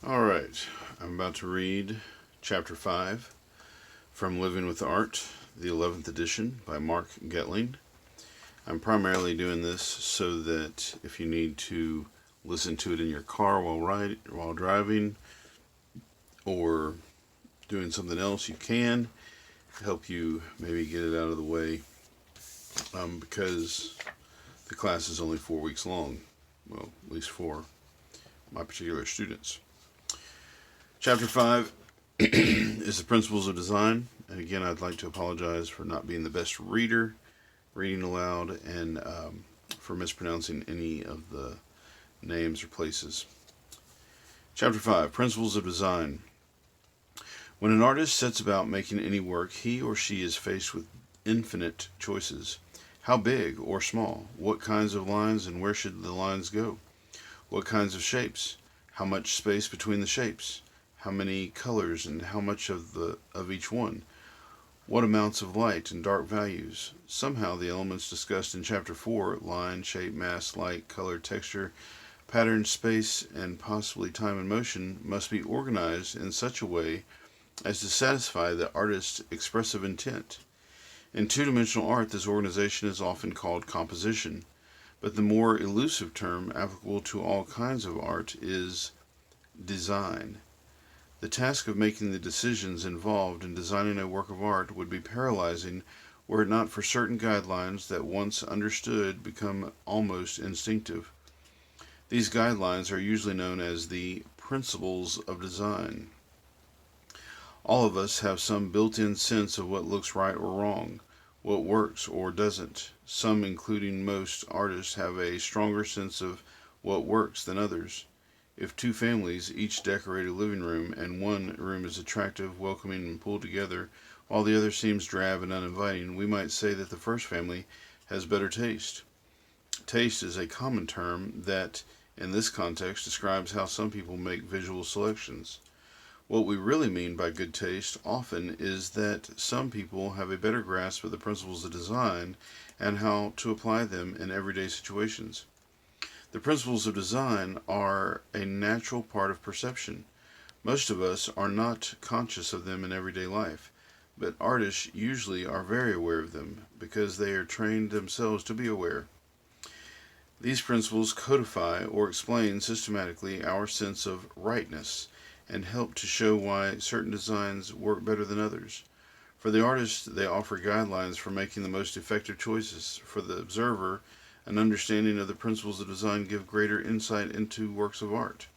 Alright, I'm about to read Chapter 5 from Living with Art, the 11th edition by Mark Getlein. I'm primarily doing this so that if you need to listen to it in your car while driving or doing something else, you can help you maybe get it out of the way because the class is only 4 weeks long. Well, at least for my particular students. Chapter 5 is the principles of design. And again, I'd like to apologize for not being the best reader, reading aloud, and for mispronouncing any of the names or places. Chapter 5, Principles of Design. When an artist sets about making any work, he or she is faced with infinite choices. How big or small? What kinds of lines and where should the lines go? What kinds of shapes? How much space between the shapes? How many colors and how much of each one? What amounts of light and dark values? Somehow the elements discussed in Chapter 4, line, shape, mass, light, color, texture, pattern, space, and possibly time and motion, must be organized in such a way as to satisfy the artist's expressive intent. In two-dimensional art, this organization is often called composition, but the more elusive term applicable to all kinds of art is design. The task of making the decisions involved in designing a work of art would be paralyzing were it not for certain guidelines that once understood become almost instinctive. These guidelines are usually known as the principles of design. All of us have some built-in sense of what looks right or wrong, what works or doesn't. Some, including most artists, have a stronger sense of what works than others. If two families each decorate a living room and one room is attractive, welcoming, and pulled together, while the other seems drab and uninviting, we might say that the first family has better taste. Taste is a common term that, in this context, describes how some people make visual selections. What we really mean by good taste often is that some people have a better grasp of the principles of design and how to apply them in everyday situations. The principles of design are a natural part of perception. Most of us are not conscious of them in everyday life, but artists usually are very aware of them because they are trained themselves to be aware. These principles codify or explain systematically our sense of rightness and help to show why certain designs work better than others. For the artist, they offer guidelines for making the most effective choices. For the observer, an understanding of the principles of design give greater insight into works of art.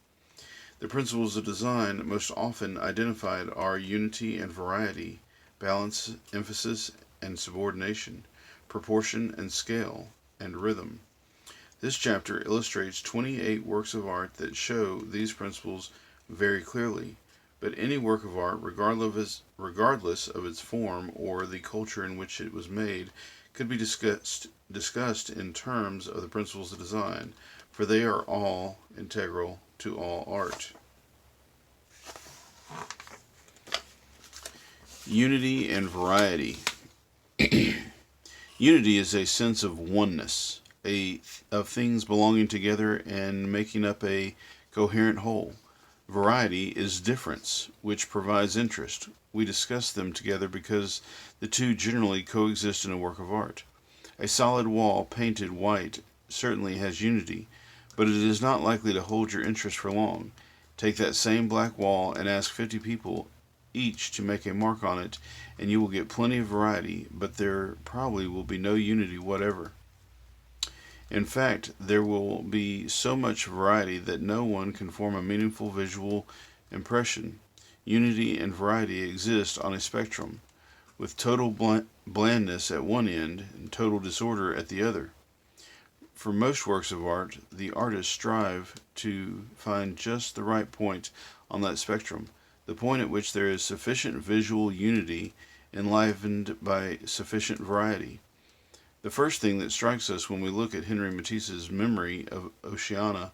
The principles of design most often identified are unity and variety, balance, emphasis, and subordination, proportion and scale, and rhythm. This chapter illustrates 28 works of art that show these principles very clearly, but any work of art, regardless of its form or the culture in which it was made, could be discussed in terms of the principles of design, for they are all integral to all art. Unity and variety. Unity is a sense of oneness, of things belonging together and making up a coherent whole. Variety is difference, which provides interest. We discuss them together because the two generally coexist in a work of art. A solid wall painted white certainly has unity, but it is not likely to hold your interest for long. Take that same black wall and ask 50 people each to make a mark on it, and you will get plenty of variety, but there probably will be no unity whatever. In fact, there will be so much variety that no one can form a meaningful visual impression. Unity and variety exist on a spectrum, with total blandness at one end and total disorder at the other. For most works of art, the artists strive to find just the right point on that spectrum, the point at which there is sufficient visual unity enlivened by sufficient variety. The first thing that strikes us when we look at Henry Matisse's memory of Oceana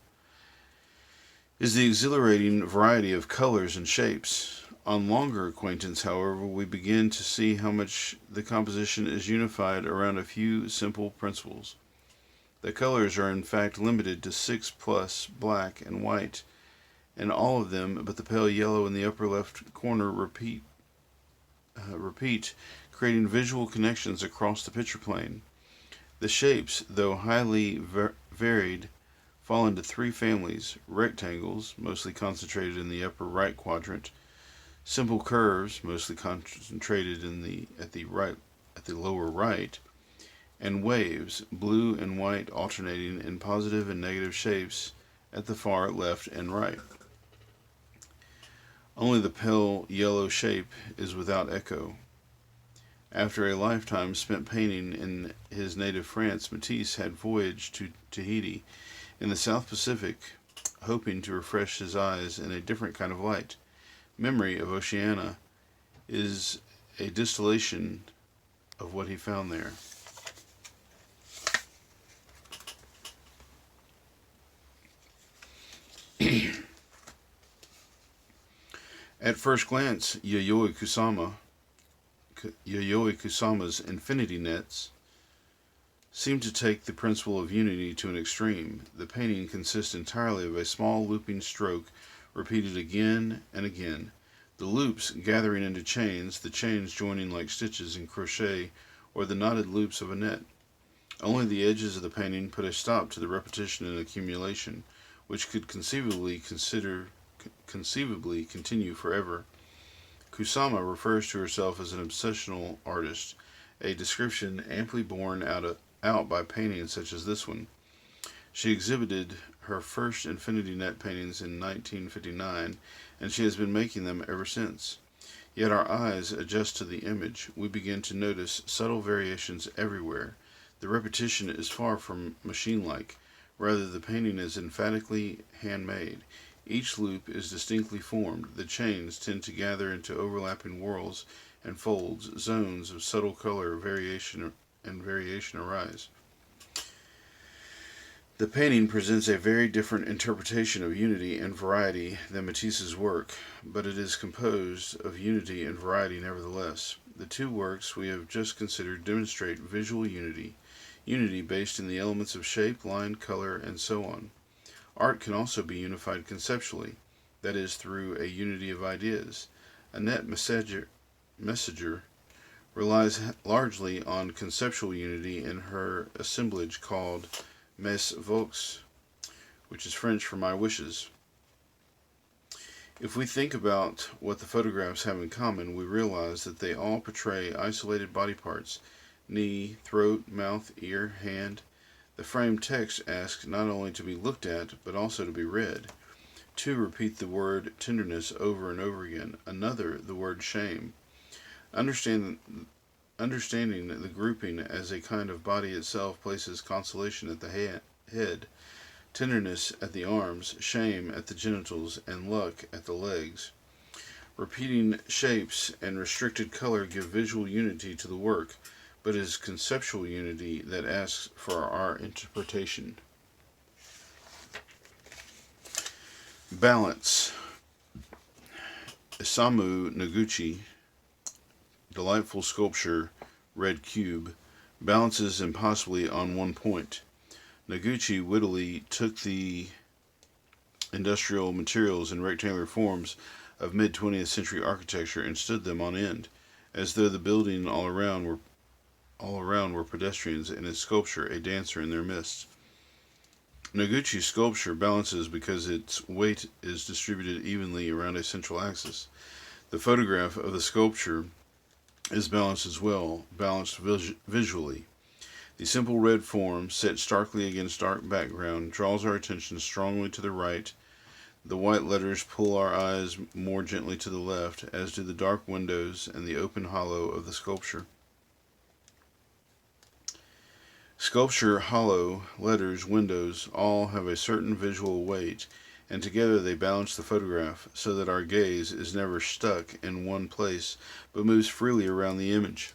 is the exhilarating variety of colors and shapes. On longer acquaintance, however, we begin to see how much the composition is unified around a few simple principles. The colors are in fact limited to 6 plus black and white, and all of them but the pale yellow in the upper left corner repeat, creating visual connections across the picture plane. The shapes, though highly varied, fall into three families: rectangles, mostly concentrated in the upper right quadrant; simple curves, mostly concentrated at the lower right; and waves, blue and white alternating in positive and negative shapes at the far left and right. Only the pale yellow shape is without echo. After a lifetime spent painting in his native France, Matisse had voyaged to Tahiti in the South Pacific, hoping to refresh his eyes in a different kind of light. Memory of Oceania is a distillation of what he found there. At first glance, Yayoi Kusama's infinity nets seem to take the principle of unity to an extreme. The painting consists entirely of a small looping stroke repeated again and again, the loops gathering into chains, the chains joining like stitches in crochet or the knotted loops of a net. Only the edges of the painting put a stop to the repetition and accumulation, which could conceivably continue forever. Kusama refers to herself as an obsessional artist, a description amply borne out by paintings such as this one. She exhibited her first infinity net paintings in 1959, and she has been making them ever since. Yet our eyes adjust to the image. We begin to notice subtle variations everywhere. The repetition is far from machine-like. Rather, the painting is emphatically handmade. Each loop is distinctly formed. The chains tend to gather into overlapping whorls and folds. Zones of subtle color variation arise. The painting presents a very different interpretation of unity and variety than Matisse's work, but it is composed of unity and variety nevertheless. The two works we have just considered demonstrate visual unity based in the elements of shape, line, color, and so on. Art can also be unified conceptually, that is, through a unity of ideas. Annette Messenger relies largely on conceptual unity in her assemblage called Mes Voeux, which is French for my wishes. If we think about what the photographs have in common, we realize that they all portray isolated body parts: knee, throat, mouth, ear, hand. The framed text asks not only to be looked at, but also to be read. Two repeat the word tenderness over and over again, another the word shame. Understanding the grouping as a kind of body itself places consolation at the head, tenderness at the arms, shame at the genitals, and luck at the legs. Repeating shapes and restricted color give visual unity to the work, but it is conceptual unity that asks for our interpretation. Balance. Isamu Noguchi, delightful sculpture, red cube, balances impossibly on one point. Noguchi wittily took the industrial materials and rectangular forms of mid-20th century architecture and stood them on end, as though the building all around were pedestrians and his sculpture a dancer in their midst. Noguchi's sculpture balances because its weight is distributed evenly around a central axis. The photograph of the sculpture is balanced as well, balanced visually. The simple red form, set starkly against dark background, draws our attention strongly to the right. The white letters pull our eyes more gently to the left, as do the dark windows and the open hollow of the sculpture. Sculpture, hollow, letters, windows, all have a certain visual weight, and together they balance the photograph, so that our gaze is never stuck in one place, but moves freely around the image.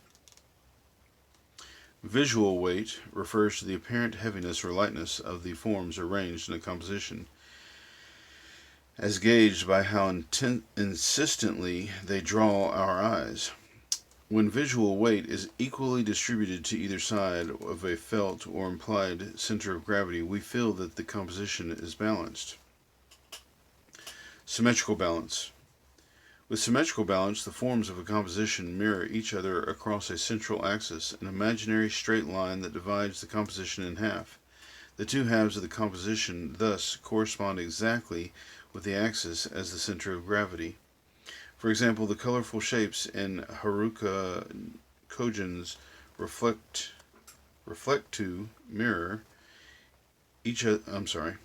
Visual weight refers to the apparent heaviness or lightness of the forms arranged in a composition, as gauged by how insistently they draw our eyes. When visual weight is equally distributed to either side of a felt or implied center of gravity, we feel that the composition is balanced. Symmetrical balance. With symmetrical balance, the forms of a composition mirror each other across a central axis, an imaginary straight line that divides the composition in half. The two halves of the composition thus correspond exactly with the axis as the center of gravity. For example, the colorful shapes in Haruka Kojin's reflect to mirror each other.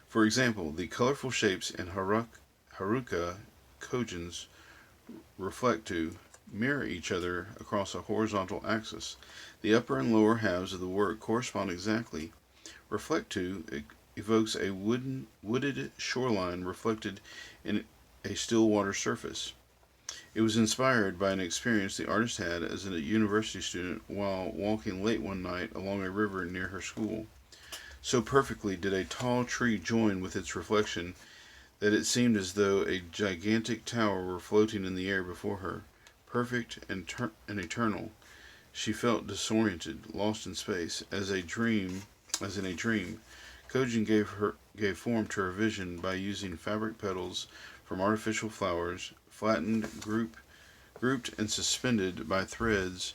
For example, the colorful shapes in Haruka Kojin's reflect to mirror each other across a horizontal axis. The upper and lower halves of the work correspond exactly. Reflect to evokes a wooded shoreline reflected in a still water surface. It was inspired by an experience the artist had as a university student while walking late one night along a river near her school. So perfectly did a tall tree join with its reflection that it seemed as though a gigantic tower were floating in the air before her, perfect and eternal. She felt disoriented, lost in space, as in a dream. Kojin gave form to her vision by using fabric petals from artificial flowers, flattened, grouped, and suspended by threads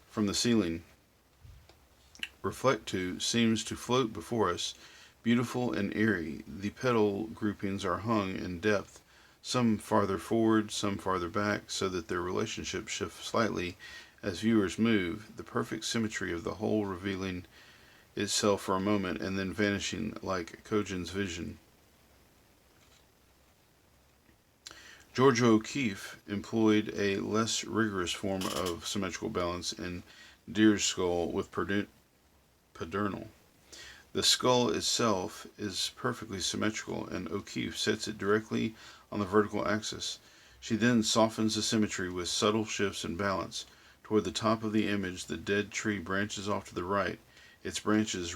from the ceiling. Reflect to seems to float before us, beautiful and airy. The petal groupings are hung in depth, some farther forward, some farther back, so that their relationship shifts slightly as viewers move, the perfect symmetry of the whole revealing itself for a moment and then vanishing like Kojin's vision. George O'Keeffe employed a less rigorous form of symmetrical balance in Deer's skull with Pedernal. The skull itself is perfectly symmetrical, and O'Keeffe sets it directly on the vertical axis. She then softens the symmetry with subtle shifts in balance. Toward the top of the image, the dead tree branches off to the right, its branches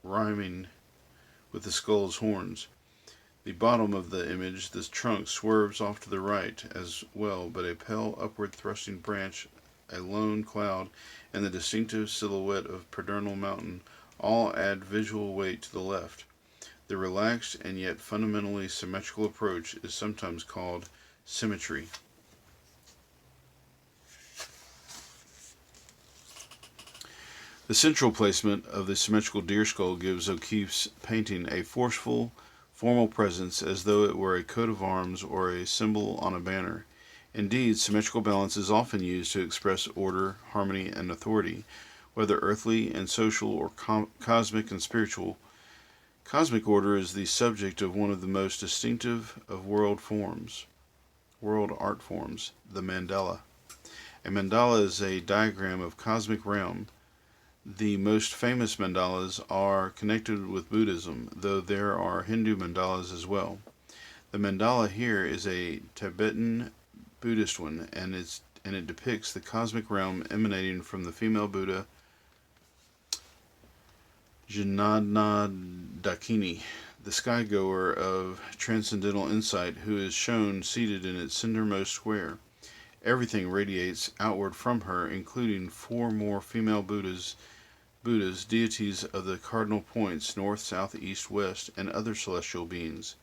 rhyming with the skull's horns. The bottom of the image, the trunk swerves off to the right as well, but a pale upward thrusting branch, a lone cloud, and the distinctive silhouette of Pedernal Mountain all add visual weight to the left. The relaxed and yet fundamentally symmetrical approach is sometimes called symmetry. The central placement of the symmetrical deer skull gives O'Keeffe's painting a forceful, formal presence as though it were a coat of arms or a symbol on a banner. Indeed, symmetrical balance is often used to express order, harmony, and authority, whether earthly and social or cosmic and spiritual. Cosmic order is the subject of one of the most distinctive of world art forms, the mandala. A mandala is a diagram of cosmic realm. The most famous mandalas are connected with Buddhism, though there are Hindu mandalas as well. The mandala here is a Tibetan Buddhist one, and it depicts the cosmic realm emanating from the female Buddha Jnana Dakini, the sky-goer of transcendental insight, who is shown seated in its centermost square. Everything radiates outward from her, including four more female Buddhas, deities of the cardinal points north, south, east, west, and other celestial beings.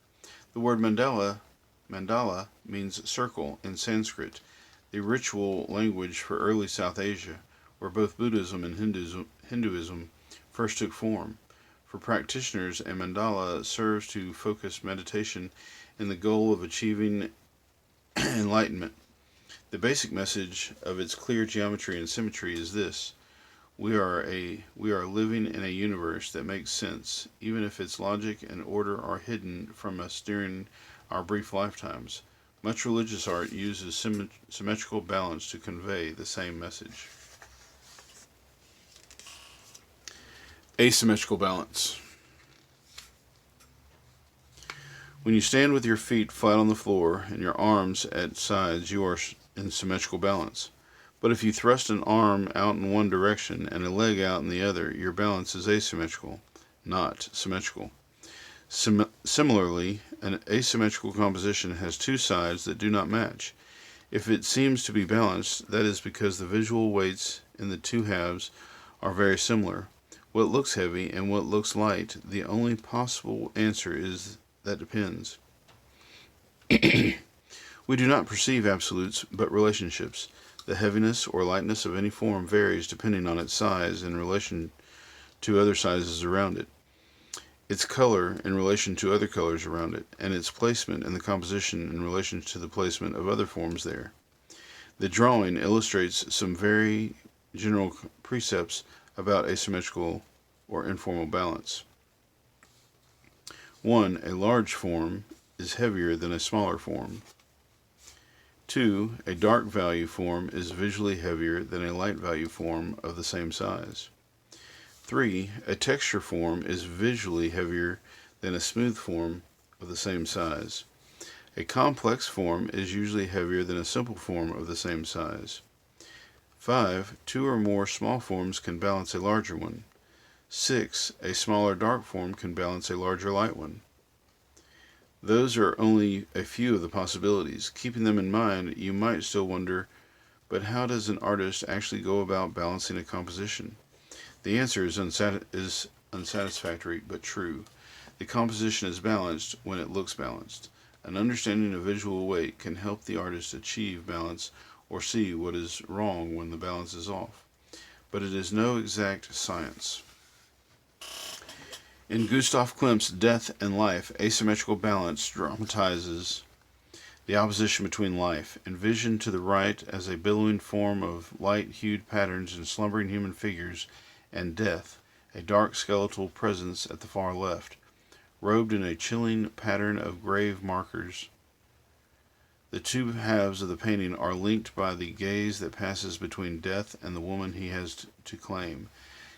The word mandala means circle in Sanskrit, the ritual language for early South Asia, where both Buddhism and Hinduism first took form. For practitioners, a mandala serves to focus meditation in the goal of achieving enlightenment. The basic message of its clear geometry and symmetry is this: we are living in a universe that makes sense, even if its logic and order are hidden from us during our brief lifetimes. Much religious art uses symmetrical balance to convey the same message. Asymmetrical balance. When you stand with your feet flat on the floor and your arms at sides, you are in symmetrical balance. But if you thrust an arm out in one direction and a leg out in the other, your balance is asymmetrical, not symmetrical. Similarly, an asymmetrical composition has two sides that do not match. If it seems to be balanced, that is because the visual weights in the two halves are very similar. What looks heavy and what looks light, the only possible answer is that depends. We do not perceive absolutes, but relationships. The heaviness or lightness of any form varies depending on its size in relation to other sizes around it, its color in relation to other colors around it, and its placement in the composition in relation to the placement of other forms there. The drawing illustrates some very general precepts about asymmetrical or informal balance. 1. A large form is heavier than a smaller form. 2. A dark value form is visually heavier than a light value form of the same size. 3. A texture form is visually heavier than a smooth form of the same size. A complex form is usually heavier than a simple form of the same size. 5. Two or more small forms can balance a larger one. 6. A smaller dark form can balance a larger light one. Those are only a few of the possibilities. Keeping them in mind, you might still wonder, but how does an artist actually go about balancing a composition? The answer is unsatisfactory but true. The composition is balanced when it looks balanced. An understanding of visual weight can help the artist achieve balance or see what is wrong when the balance is off. But it is no exact science. In Gustav Klimt's Death and Life, Asymmetrical Balance dramatizes the opposition between life, envisioned to the right as a billowing form of light-hued patterns and slumbering human figures, and death, a dark skeletal presence at the far left, robed in a chilling pattern of grave markers. The two halves of the painting are linked by the gaze that passes between death and the woman he has to claim.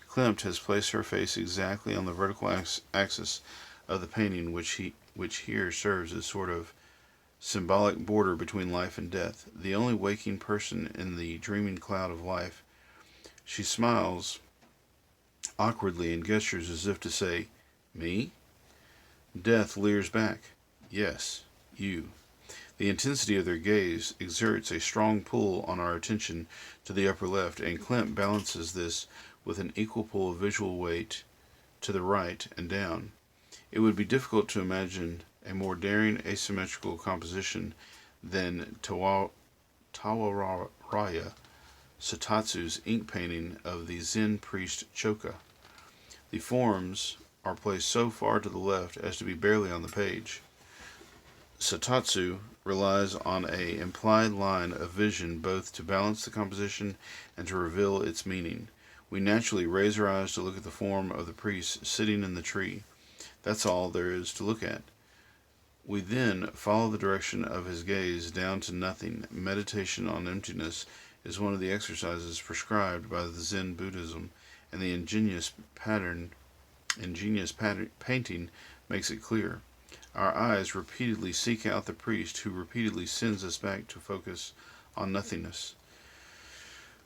Klimt has placed her face exactly on the vertical axis of the painting, which here serves as sort of symbolic border between life and death, the only waking person in the dreaming cloud of life. She smiles awkwardly and gestures as if to say, "Me?" Death leers back, "Yes, you." The intensity of their gaze exerts a strong pull on our attention to the upper left, and Klimt balances this with an equal pull of visual weight to the right and down. It would be difficult to imagine a more daring asymmetrical composition than Tawaraya Satatsu's ink painting of the Zen priest Choka. The forms are placed so far to the left as to be barely on the page. Satatsu relies on an implied line of vision both to balance the composition and to reveal its meaning. We naturally raise our eyes to look at the form of the priest sitting in the tree. That's all there is to look at. We then follow the direction of his gaze down to nothing. Meditation on emptiness is one of the exercises prescribed by the Zen Buddhism, and the ingenious painting makes it clear. Our eyes repeatedly seek out the priest, who repeatedly sends us back to focus on nothingness.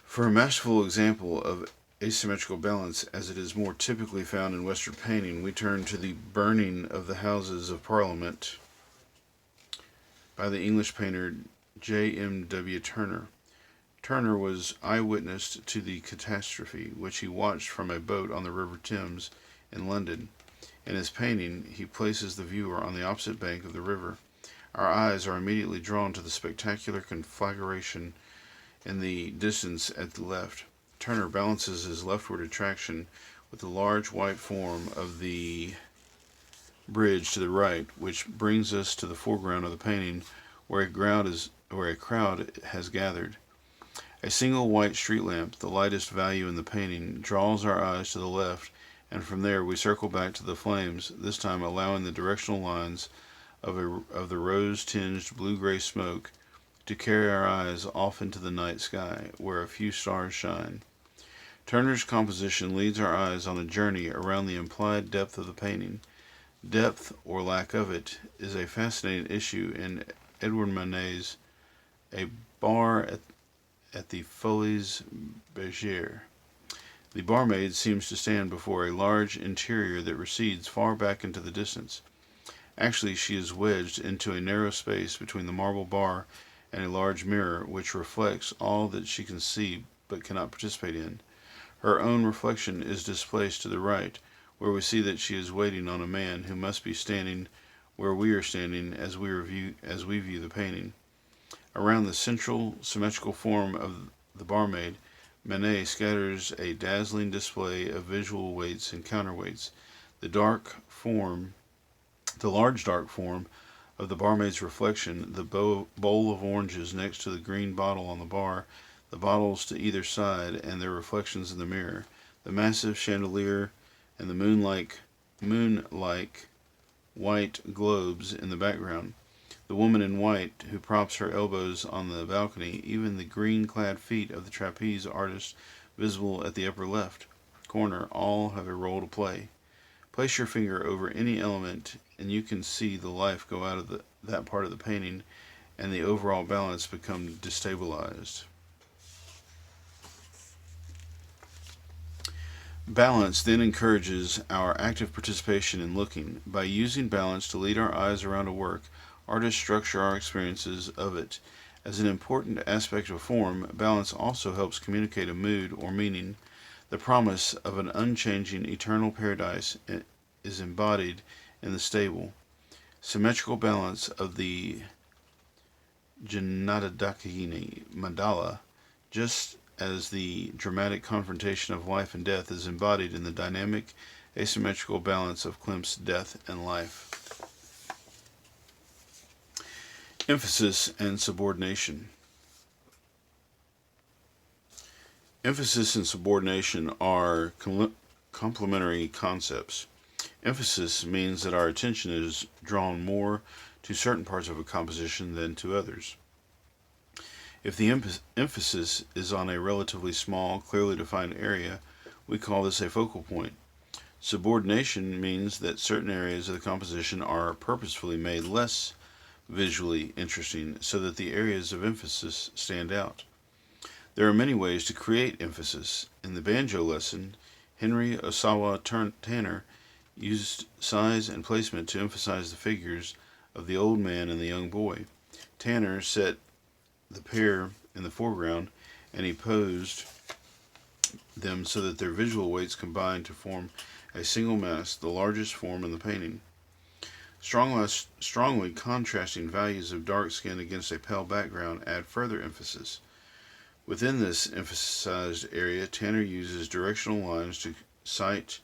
For a masterful example of asymmetrical balance, as it is more typically found in Western painting, we turn to the burning of the Houses of Parliament by the English painter Jmw Turner. Turner was eyewitness to the catastrophe, which he watched from a boat on the River Thames in London. In his painting, he places the viewer on the opposite bank of the river. Our eyes are immediately drawn to the spectacular conflagration in the distance at the left. Turner balances his leftward attraction with the large white form of the bridge to the right, which brings us to the foreground of the painting, where a crowd has gathered. A single white street lamp, the lightest value in the painting, draws our eyes to the left, and from there we circle back to the flames, this time allowing the directional lines of the rose-tinged blue-gray smoke to carry our eyes off into the night sky, where a few stars shine. Turner's composition leads our eyes on a journey around the implied depth of the painting. Depth, or lack of it, is a fascinating issue in Edouard Manet's A Bar at the Folies Bergère. The barmaid seems to stand before a large interior that recedes far back into the distance. Actually, she is wedged into a narrow space between the marble bar and a large mirror, which reflects all that she can see but cannot participate in. Her own reflection is displaced to the right, where we see that she is waiting on a man who must be standing where we are standing as we view the painting. Around the central symmetrical form of the barmaid, Manet scatters a dazzling display of visual weights and counterweights. The large dark form of the barmaid's reflection, the bowl of oranges next to the green bottle on the bar, the bottles to either side and their reflections in the mirror, the massive chandelier and the moon-like white globes in the background, the woman in white who props her elbows on the balcony, even the green-clad feet of the trapeze artist visible at the upper left corner, all have a role to play. Place your finger over any element and you can see the life go out of that part of the painting and the overall balance become destabilized. Balance then encourages our active participation in looking. By using balance to lead our eyes around a work, artists structure our experiences of it. As an important aspect of form, balance also helps communicate a mood or meaning. The promise of an unchanging eternal paradise is embodied in the stable, symmetrical balance of the Jnana mandala, just as the dramatic confrontation of life and death is embodied in the dynamic, asymmetrical balance of Klimt's death and life. Emphasis and subordination. Emphasis and subordination are complementary concepts. Emphasis means that our attention is drawn more to certain parts of a composition than to others. If the emphasis is on a relatively small, clearly defined area, we call this a focal point. Subordination means that certain areas of the composition are purposefully made less visually interesting so that the areas of emphasis stand out. There are many ways to create emphasis. In the banjo lesson, Henry Osawa Tanner used size and placement to emphasize the figures of the old man and the young boy. Tanner set the pair in the foreground and he posed them so that their visual weights combined to form a single mass, the largest form in the painting. Strongly contrasting values of dark skin against a pale background add further emphasis. Within this emphasized area, Tanner uses directional lines of sight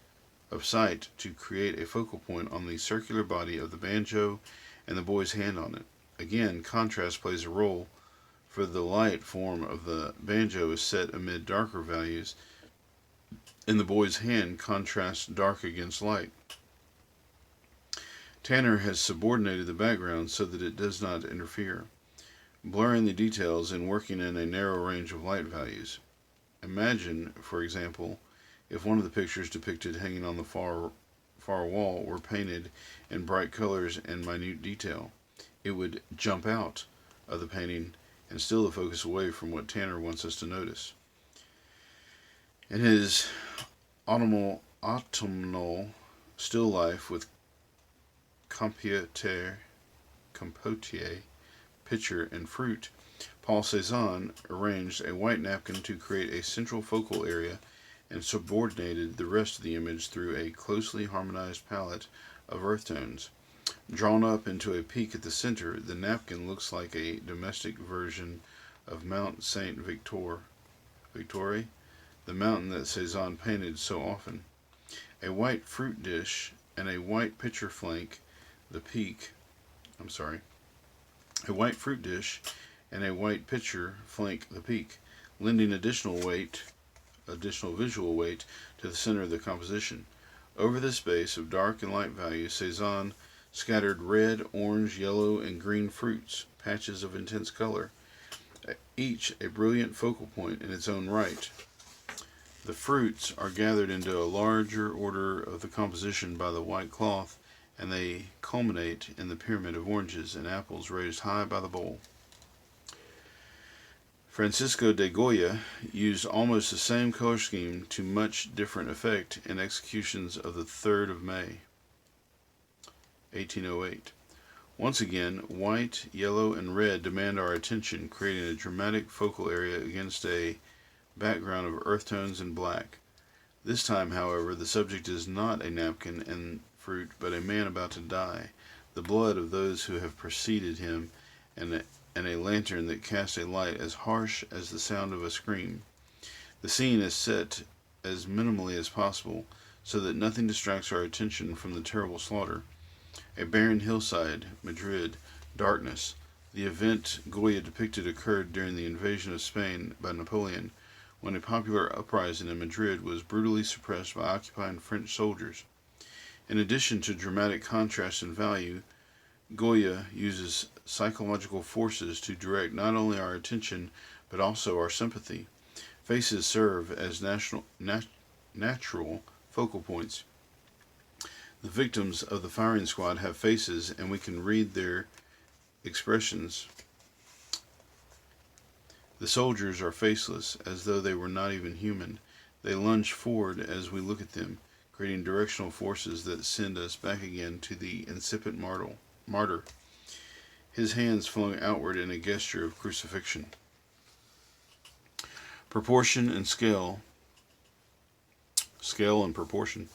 to create a focal point on the circular body of the banjo and the boy's hand on it. Again, contrast plays a role, for the light form of the banjo is set amid darker values, and the boy's hand contrasts dark against light. Tanner has subordinated the background so that it does not interfere, blurring the details and working in a narrow range of light values. Imagine, for example, if one of the pictures depicted hanging on the far wall were painted in bright colors and minute detail. It would jump out of the painting and steal the focus away from what Tanner wants us to notice. In his autumnal still life with compotier, pitcher, and fruit, Paul Cézanne arranged a white napkin to create a central focal area and subordinated the rest of the image through a closely harmonized palette of earth tones. Drawn up into a peak at the center, the napkin looks like a domestic version of Mount Saint Victor, the mountain that Cézanne painted so often. A white fruit dish and a white pitcher flank the peak. A white fruit dish and a white pitcher flank the peak, lending additional visual weight to the center of the composition. Over this space of dark and light values, Cézanne scattered red, orange, yellow, and green fruits, patches of intense color, each a brilliant focal point in its own right. The fruits are gathered into a larger order of the composition by the white cloth, and they culminate in the pyramid of oranges and apples raised high by the bowl. Francisco de Goya used almost the same color scheme to much different effect in executions of the 3rd of May, 1808. Once again, white, yellow, and red demand our attention, creating a dramatic focal area against a background of earth tones and black. This time, however, the subject is not a napkin and fruit, but a man about to die. the blood of those who have preceded him, and a lantern that casts a light as harsh as the sound of a scream. The scene is set as minimally as possible, so that nothing distracts our attention from the terrible slaughter. A barren hillside, Madrid, darkness. The event Goya depicted occurred during the invasion of Spain by Napoleon, when a popular uprising in Madrid was brutally suppressed by occupying French soldiers. In addition to dramatic contrast and value, Goya uses psychological forces to direct not only our attention but also our sympathy. Faces serve as natural focal points. The victims of the firing squad have faces, and we can read their expressions. The soldiers are faceless, as though they were not even human. They lunge forward as we look at them, creating directional forces that send us back again to the incipient martyr, his hands flung outward in a gesture of crucifixion. Proportion and scale. Scale and proportion.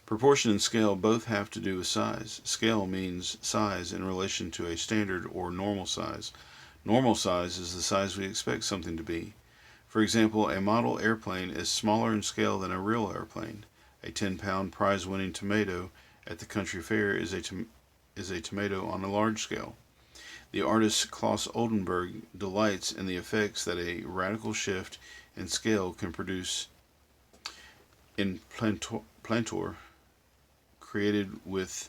Proportion and scale both have to do with size. Scale means size in relation to a standard or normal size. Normal size is the size we expect something to be. For example, a model airplane is smaller in scale than a real airplane. A 10-pound prize-winning tomato at the country fair is a tomato on a large scale. The artist Claes Oldenburg delights in the effects that a radical shift in scale can produce. In Plantor, created with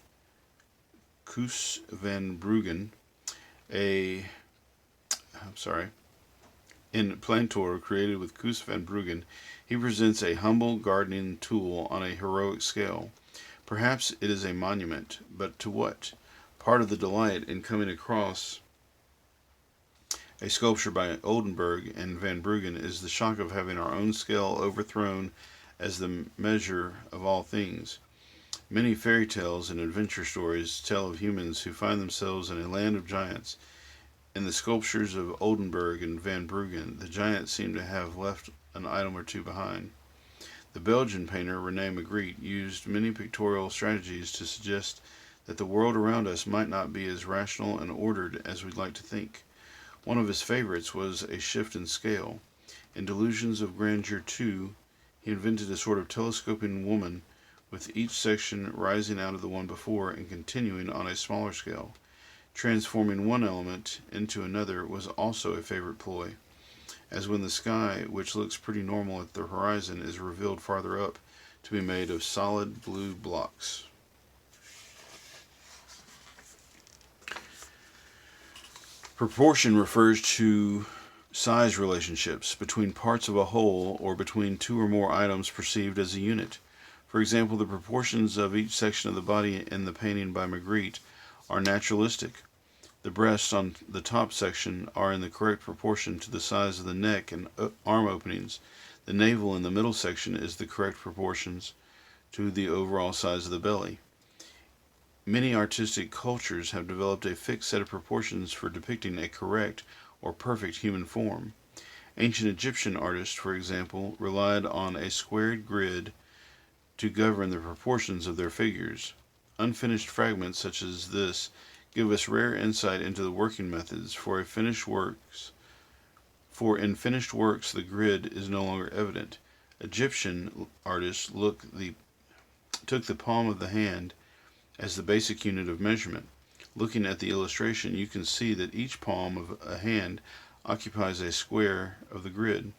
Koos van Bruggen, In Plantor, created with Koos van Bruggen, he presents a humble gardening tool on a heroic scale. Perhaps it is a monument, but to what? Part of the delight in coming across a sculpture by Oldenburg and van Bruggen is the shock of having our own scale overthrown as the measure of all things. Many fairy tales and adventure stories tell of humans who find themselves in a land of giants. In the sculptures of Oldenburg and van Bruggen, the giants seem to have left an item or two behind. The Belgian painter René Magritte used many pictorial strategies to suggest that the world around us might not be as rational and ordered as we'd like to think. One of his favorites was a shift in scale. In Delusions of Grandeur 2, he invented a sort of telescoping woman, with each section rising out of the one before and continuing on a smaller scale. Transforming one element into another was also a favorite ploy, as when the sky, which looks pretty normal at the horizon, is revealed farther up to be made of solid blue blocks. Proportion refers to size relationships between parts of a whole or between two or more items perceived as a unit. For example, the proportions of each section of the body in the painting by Magritte are naturalistic. The breasts on the top section are in the correct proportion to the size of the neck and arm openings. The navel in the middle section is the correct proportions to the overall size of the belly. Many artistic cultures have developed a fixed set of proportions for depicting a correct or perfect human form. Ancient Egyptian artists, for example, relied on a squared grid to govern the proportions of their figures. Unfinished fragments such as this give us rare insight into the working methods, for in finished works the grid is no longer evident. Egyptian artists took the palm of the hand as the basic unit of measurement. Looking at the illustration, you can see that each palm of a hand occupies a square of the grid.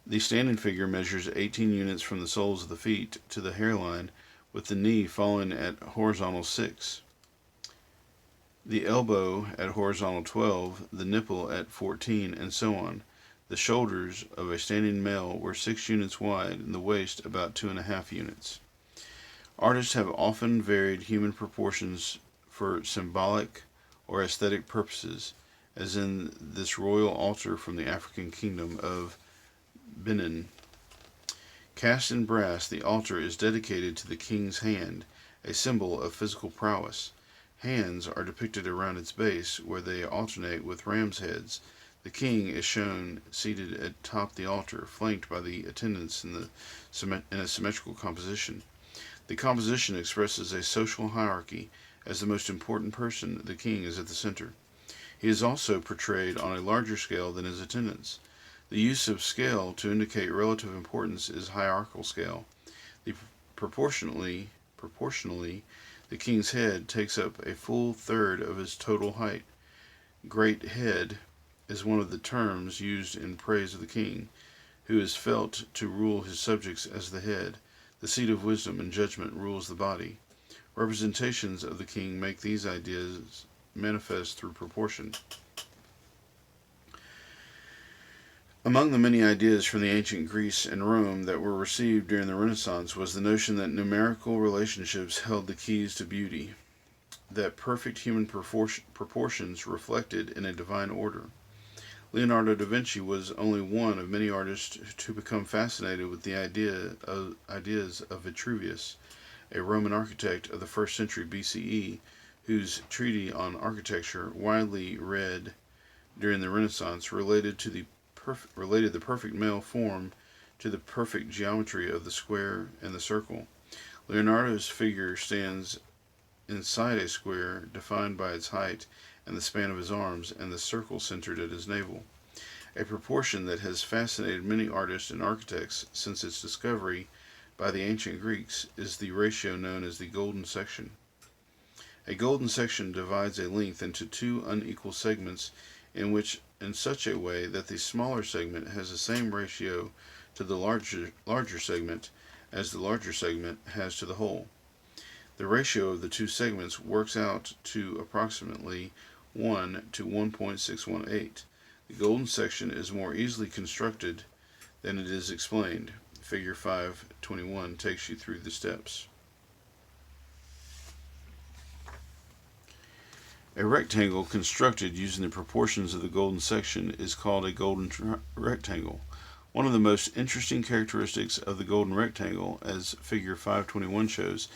The standing figure measures 18 units from the soles of the feet to the hairline, with the knee falling at horizontal 6, the elbow at horizontal 12, the nipple at 14, and so on. The shoulders of a standing male were 6 units wide, and the waist about 2.5 units. Artists have often varied human proportions for symbolic or aesthetic purposes, as in this royal altar from the African kingdom of Benin. Cast in brass, the altar is dedicated to the king's hand, a symbol of physical prowess. Hands are depicted around its base, where they alternate with ram's heads. The king is shown seated atop the altar, flanked by the attendants in a symmetrical composition. The composition expresses a social hierarchy, As the most important person, the king is at the center. He is also portrayed on a larger scale than his attendants. The use of scale to indicate relative importance is hierarchical scale. Proportionally, the king's head takes up a full third of his total height. Great head is one of the terms used in praise of the king, who is felt to rule his subjects as the head. The seat of wisdom and judgment rules the body. Representations of the king make these ideas manifest through proportion. Among the many ideas from the ancient Greece and Rome that were received during the Renaissance was the notion that numerical relationships held the keys to beauty, that perfect human proportions reflected in a divine order. Leonardo da Vinci was only one of many artists to become fascinated with the ideas of Vitruvius, a Roman architect of the 1st century BCE, whose treatise on architecture, widely read during the Renaissance, related the perfect male form to the perfect geometry of the square and the circle. Leonardo's figure stands inside a square defined by its height and the span of his arms, and the circle centered at his navel. A proportion that has fascinated many artists and architects since its discovery by the ancient Greeks is the ratio known as the golden section. A golden section divides a length into two unequal segments in such a way that the smaller segment has the same ratio to the larger segment as the larger segment has to the whole. The ratio of the two segments works out to approximately 1 to 1.618. The golden section is more easily constructed than it is explained. Figure 5.21 takes you through the steps. A rectangle constructed using the proportions of the golden section is called a golden rectangle. One of the most interesting characteristics of the golden rectangle, as figure 5.21 shows,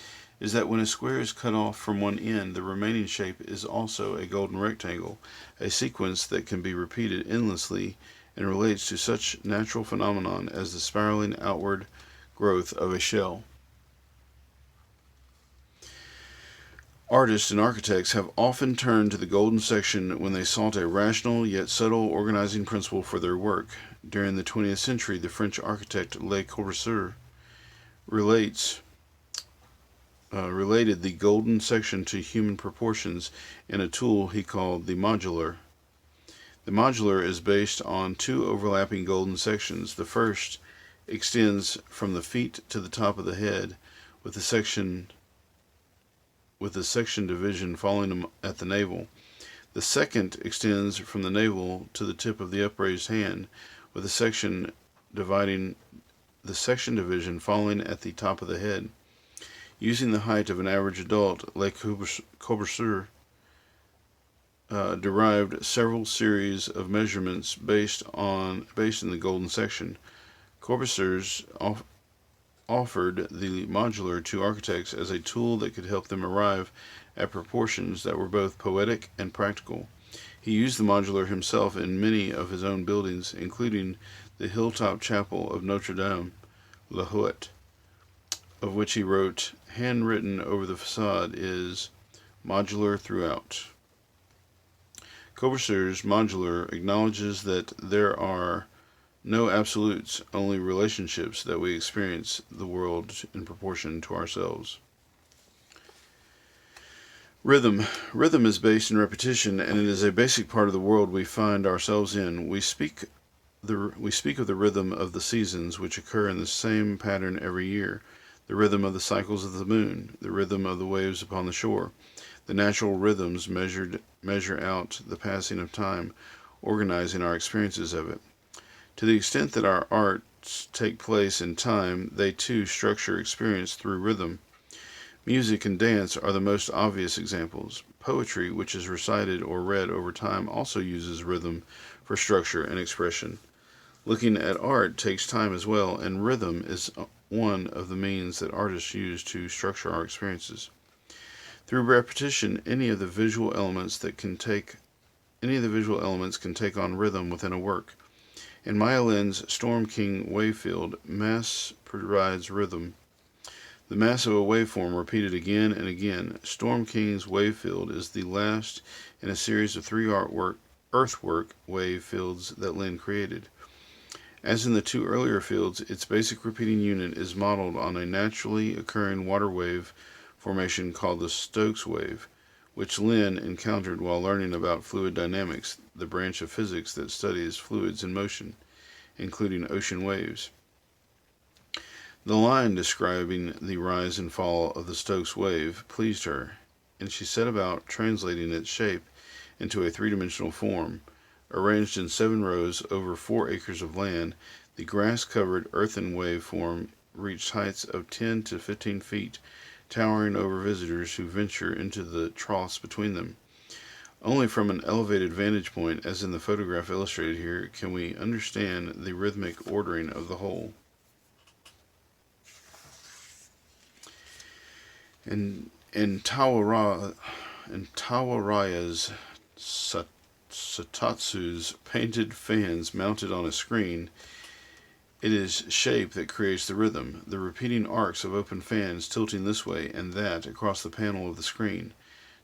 is that when a square is cut off from one end, the remaining shape is also a golden rectangle, a sequence that can be repeated endlessly and relates to such natural phenomenon as the spiraling outward growth of a shell. Artists and architects have often turned to the golden section when they sought a rational yet subtle organizing principle for their work. During the 20th century, the French architect Le Corbusier related the golden section to human proportions in a tool he called the modular. The modular is based on two overlapping golden sections. The first extends from the feet to the top of the head, with the section division falling at the navel. The second extends from the navel to the tip of the upraised hand, with the section division falling at the top of the head. Using the height of an average adult, Le Corbusier derived several series of measurements based in the golden section. Corbusier offered the modular to architects as a tool that could help them arrive at proportions that were both poetic and practical. He used the modular himself in many of his own buildings, including the hilltop chapel of Notre Dame, La Hutte, of which he wrote, "Handwritten over the facade is modular throughout." Corbusier's modular acknowledges that there are no absolutes, only relationships, that we experience the world in proportion to ourselves. Rhythm. Rhythm is based in repetition, and it is a basic part of the world we find ourselves in. We speak of the rhythm of the seasons, which occur in the same pattern every year, the rhythm of the cycles of the moon, the rhythm of the waves upon the shore. The natural rhythms measure out the passing of time, organizing our experiences of it. To the extent that our arts take place in time, they too structure experience through rhythm. Music and dance are the most obvious examples. Poetry, which is recited or read over time, also uses rhythm for structure and expression. Looking at art takes time as well, and rhythm is one of the means that artists use to structure our experiences. Through repetition, any of the visual elements can take on rhythm within a work. In Maya Lin's Storm King Wayfield, mass provides rhythm. The mass of a waveform repeated again and again. Storm King's wave field is the last in a series of three earthwork wave fields that Lynn created. As in the two earlier fields, its basic repeating unit is modeled on a naturally occurring water wave formation called the Stokes wave, which Lynn encountered while learning about fluid dynamics, the branch of physics that studies fluids in motion, including ocean waves. The line describing the rise and fall of the Stokes wave pleased her, and she set about translating its shape into a three-dimensional form. Arranged in 7 rows over 4 acres of land, the grass-covered earthen wave form reached heights of 10 to 15 feet, towering over visitors who venture into the troughs between them. Only from an elevated vantage point, as in the photograph illustrated here, can we understand the rhythmic ordering of the whole. In Tawaraya's Satatsu's painted fans mounted on a screen, it is shape that creates the rhythm, the repeating arcs of open fans tilting this way and that across the panel of the screen.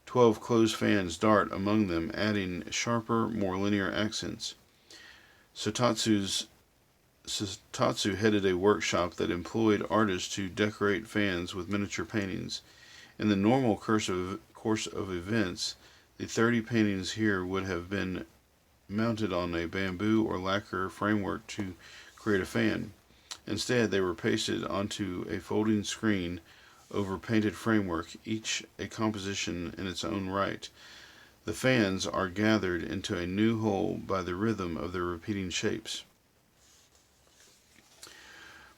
12 closed fans dart among them, adding sharper, more linear accents. Satatsu headed a workshop that employed artists to decorate fans with miniature paintings. In the normal course of events, the 30 paintings here would have been mounted on a bamboo or lacquer framework to create a fan. Instead, they were pasted onto a folding screen over painted framework, each a composition in its own right. The fans are gathered into a new whole by the rhythm of their repeating shapes.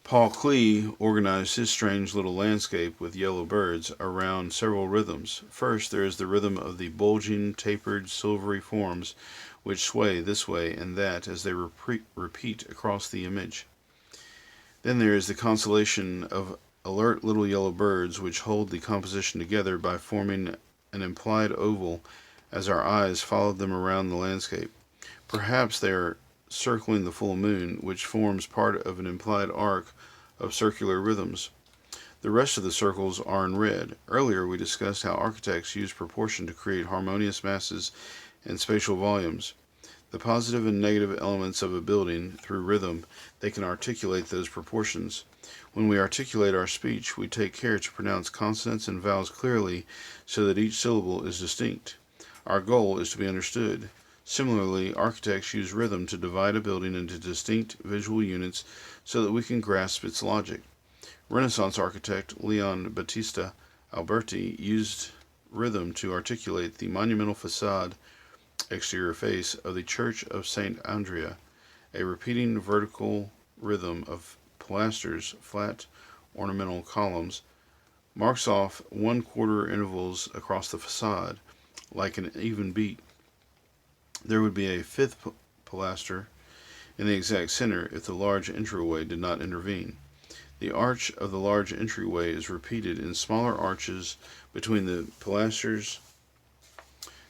Paul Klee organized his strange little landscape with yellow birds around several rhythms. First, there is the rhythm of the bulging, tapered, silvery forms which sway this way and that as they repeat across the image. Then there is the constellation of alert little yellow birds which hold the composition together by forming an implied oval as our eyes followed them around the landscape. Perhaps they are circling the full moon, which forms part of an implied arc of circular rhythms. The rest of the circles are in red. Earlier we discussed how architects use proportion to create harmonious masses and spatial volumes. The positive and negative elements of a building, through rhythm, they can articulate those proportions. When we articulate our speech, we take care to pronounce consonants and vowels clearly so that each syllable is distinct. Our goal is to be understood. Similarly, architects use rhythm to divide a building into distinct visual units so that we can grasp its logic. Renaissance architect Leon Battista Alberti used rhythm to articulate the monumental facade exterior face of the Church of St. Andrea. A repeating vertical rhythm of pilasters, flat ornamental columns, marks off 1/4 intervals across the facade, like an even beat. There would be a 5th pilaster in the exact center if the large entryway did not intervene. The arch of the large entryway is repeated in smaller arches between the pilasters.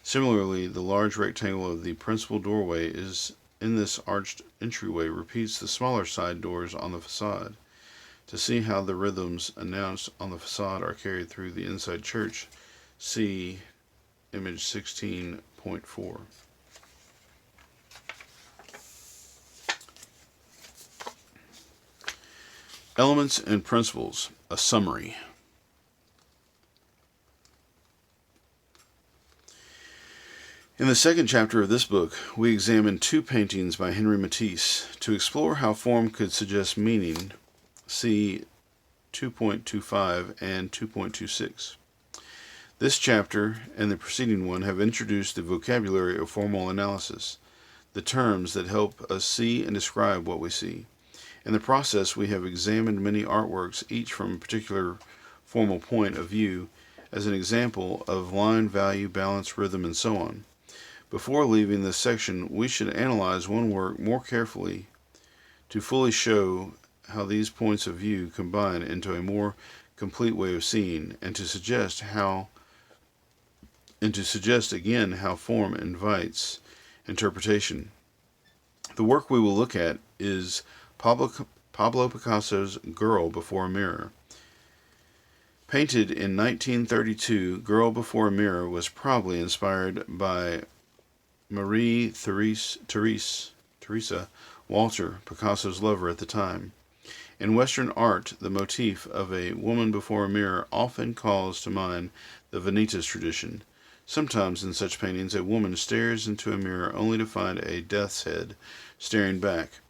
Similarly, the large rectangle of the principal doorway is in this arched entryway repeats the smaller side doors on the facade. To see how the rhythms announced on the facade are carried through the inside church, see image 16.4. Elements and Principles, a summary. In the second chapter of this book, we examine 2 paintings by Henry Matisse. To explore how form could suggest meaning, see 2.25 and 2.26. This chapter and the preceding one have introduced the vocabulary of formal analysis, the terms that help us see and describe what we see. In the process, we have examined many artworks, each from a particular formal point of view, as an example of line, value, balance, rhythm, and so on. Before leaving this section, we should analyze one work more carefully to fully show how these points of view combine into a more complete way of seeing, and to suggest again how form invites interpretation. The work we will look at is Pablo Picasso's Girl Before a Mirror. Painted in 1932, Girl Before a Mirror was probably inspired by Marie Theresa Walter, Picasso's lover at the time. In Western art, the motif of a woman before a mirror often calls to mind the Vanitas tradition. Sometimes in such paintings, a woman stares into a mirror only to find a death's head staring back.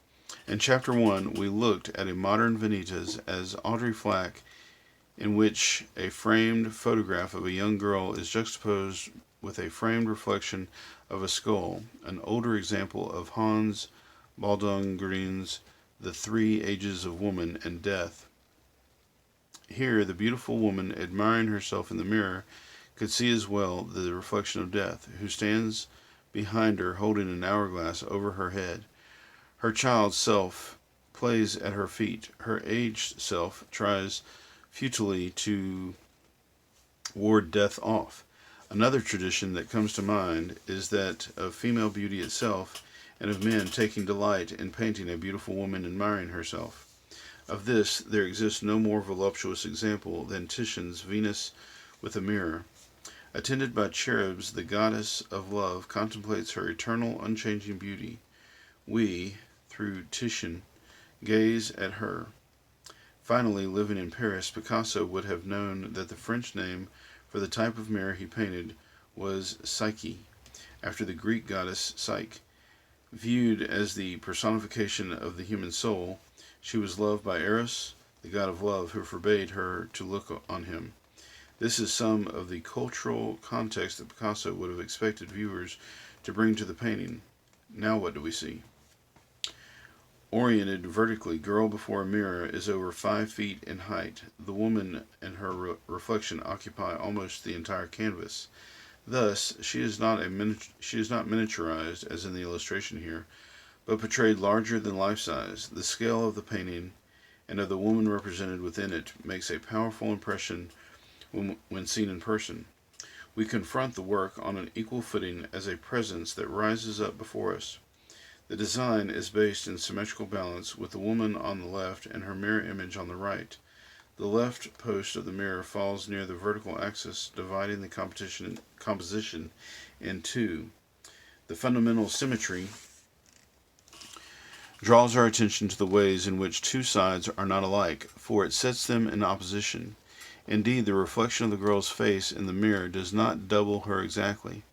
In Chapter 1, we looked at a modern Vanitas as Audrey Flack, in which a framed photograph of a young girl is juxtaposed with a framed reflection of a skull, an older example of Hans Baldungrin's The Three Ages of Woman and Death. Here, the beautiful woman admiring herself in the mirror could see as well the reflection of Death, who stands behind her holding an hourglass over her head. Her child self plays at her feet. Her aged self tries futilely to ward death off. Another tradition that comes to mind is that of female beauty itself, and of men taking delight in painting a beautiful woman admiring herself. Of this, there exists no more voluptuous example than Titian's Venus with a Mirror. Attended by cherubs, the goddess of love contemplates her eternal, unchanging beauty. We, through Titian, gaze at her. Finally, living in Paris, Picasso would have known that the French name for the type of mirror he painted was Psyche, after the Greek goddess Psyche. Viewed as the personification of the human soul, she was loved by Eros, the god of love, who forbade her to look on him. This is some of the cultural context that Picasso would have expected viewers to bring to the painting. Now what do we see? Oriented vertically, Girl Before a Mirror is over 5 feet in height. The woman and her reflection occupy almost the entire canvas. Thus, she is not miniaturized, as in the illustration here, but portrayed larger than life size. The scale of the painting and of the woman represented within it makes a powerful impression when seen in person. We confront the work on an equal footing as a presence that rises up before us. The design is based in symmetrical balance, with the woman on the left and her mirror image on the right. The left post of the mirror falls near the vertical axis, dividing the composition in two. The fundamental symmetry draws our attention to the ways in which two sides are not alike, for it sets them in opposition. Indeed, the reflection of the girl's face in the mirror does not double her exactly.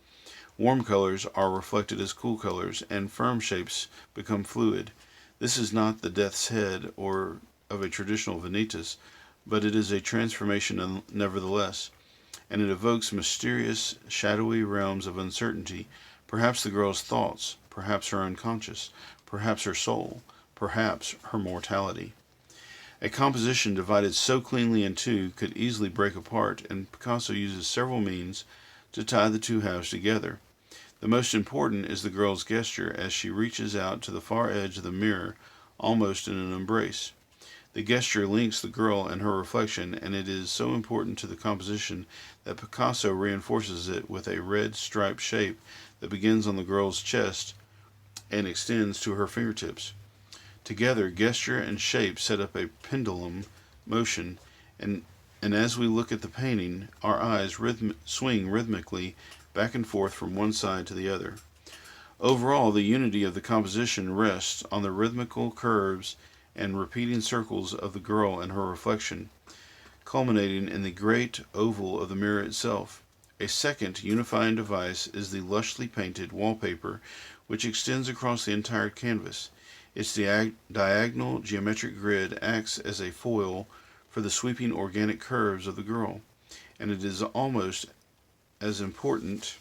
Warm colors are reflected as cool colors, and firm shapes become fluid. This is not the death's head or of a traditional Vanitas, but it is a transformation nevertheless, and it evokes mysterious, shadowy realms of uncertainty, perhaps the girl's thoughts, perhaps her unconscious, perhaps her soul, perhaps her mortality. A composition divided so cleanly in two could easily break apart, and Picasso uses several means to tie the two halves together. The most important is the girl's gesture as she reaches out to the far edge of the mirror, almost in an embrace. The gesture links the girl and her reflection, and it is so important to the composition that Picasso reinforces it with a red striped shape that begins on the girl's chest and extends to her fingertips. Together, gesture and shape set up a pendulum motion, and as we look at the painting, our eyes swing rhythmically back and forth from one side to the other. Overall, the unity of the composition rests on the rhythmical curves and repeating circles of the girl and her reflection, culminating in the great oval of the mirror itself. A second unifying device is the lushly painted wallpaper, which extends across the entire canvas. Its diagonal geometric grid acts as a foil for the sweeping organic curves of the girl, and it is almost as important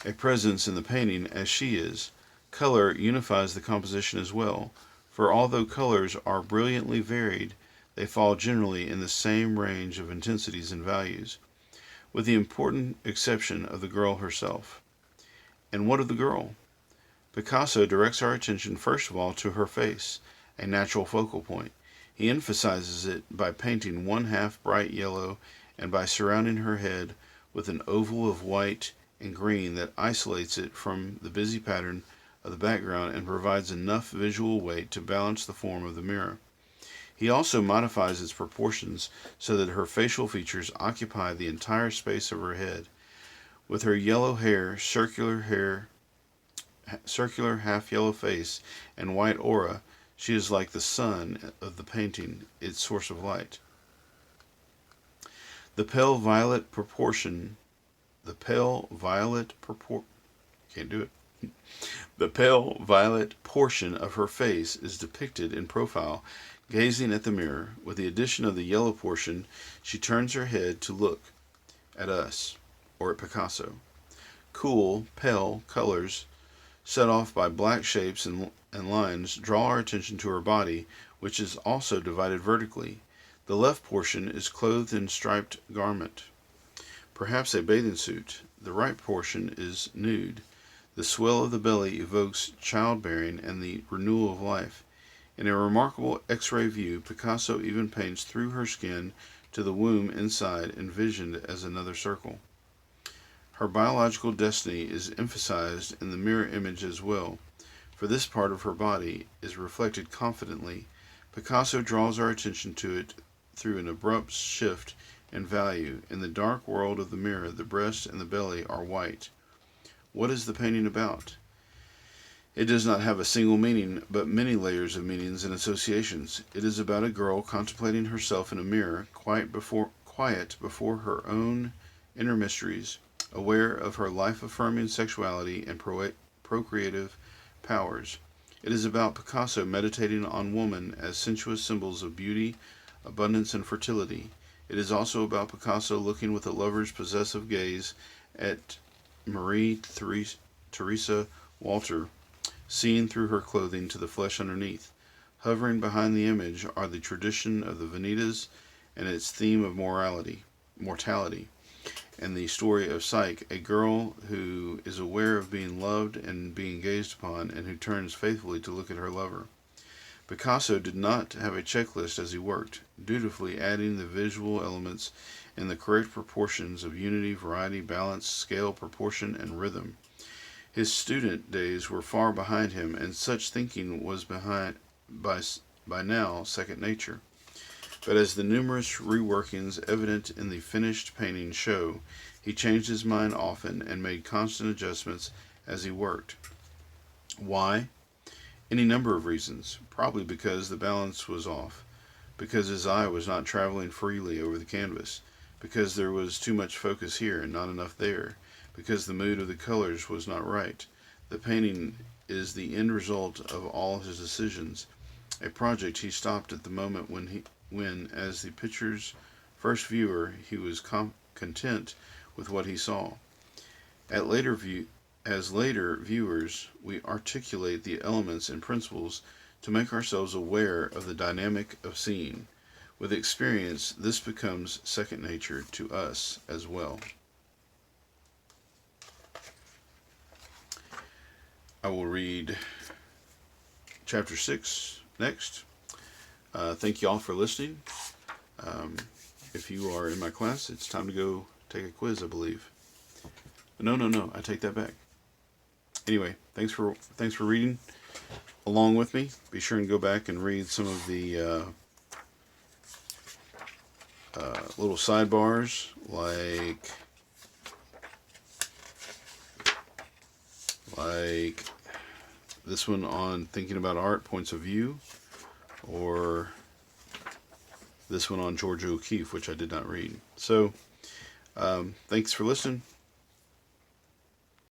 a presence in the painting as she is. Color unifies the composition as well, for although colors are brilliantly varied, they fall generally in the same range of intensities and values, with the important exception of the girl herself. And what of the girl? Picasso directs our attention first of all to her face, a natural focal point. He emphasizes it by painting one half bright yellow and by surrounding her head with an oval of white and green that isolates it from the busy pattern of the background and provides enough visual weight to balance the form of the mirror. He also modifies its proportions so that her facial features occupy the entire space of her head. With her yellow hair, circular half-yellow face, and white aura, she is like the sun of the painting, its source of light. The pale violet proportion can't do it. The pale violet portion of her face is depicted in profile, gazing at the mirror. With the addition of the yellow portion, she turns her head to look at us, or at Picasso. Cool, pale colors, set off by black shapes and lines, draw our attention to her body, which is also divided vertically. The left portion is clothed in striped garment, perhaps a bathing suit. The right portion is nude. The swell of the belly evokes childbearing and the renewal of life. In a remarkable X-ray view, Picasso even paints through her skin to the womb inside, envisioned as another circle. Her biological destiny is emphasized in the mirror image as well, for this part of her body is reflected confidently. Picasso draws our attention to it through an abrupt shift in value. In the dark world of the mirror, the breast and the belly are white. What is the painting about? It does not have a single meaning, but many layers of meanings and associations. It is about a girl contemplating herself in a mirror, quiet before her own inner mysteries, aware of her life-affirming sexuality and procreative powers. It is about Picasso meditating on woman as sensuous symbols of beauty, abundance, and fertility. It is also about Picasso looking with a lover's possessive gaze at Marie Theresa Walter, seeing through her clothing to the flesh underneath. Hovering behind the image are the tradition of the Vanitas and its theme of mortality, and the story of Psyche, a girl who is aware of being loved and being gazed upon, and who turns faithfully to look at her lover. Picasso did not have a checklist as he worked, dutifully adding the visual elements in the correct proportions of unity, variety, balance, scale, proportion, and rhythm. His student days were far behind him, and such thinking was by now second nature. But as the numerous reworkings evident in the finished painting show, he changed his mind often and made constant adjustments as he worked. Why? Any number of reasons. Probably because the balance was off, because his eye was not traveling freely over the canvas, because there was too much focus here and not enough there, because the mood of the colors was not right. The painting is the end result of all his decisions, a project he stopped at the moment when, as the picture's first viewer, he was content with what he saw. As later viewers, we articulate the elements and principles to make ourselves aware of the dynamic of seeing. With experience, this becomes second nature to us as well. I will read chapter 6 next. Thank you all for listening. If you are in my class, it's time to go take a quiz, I believe. No, I take that back. Anyway, thanks for reading along with me. Be sure and go back and read some of the little sidebars, like this one on thinking about art, points of view, or this one on George O'Keeffe, which I did not read. So, thanks for listening.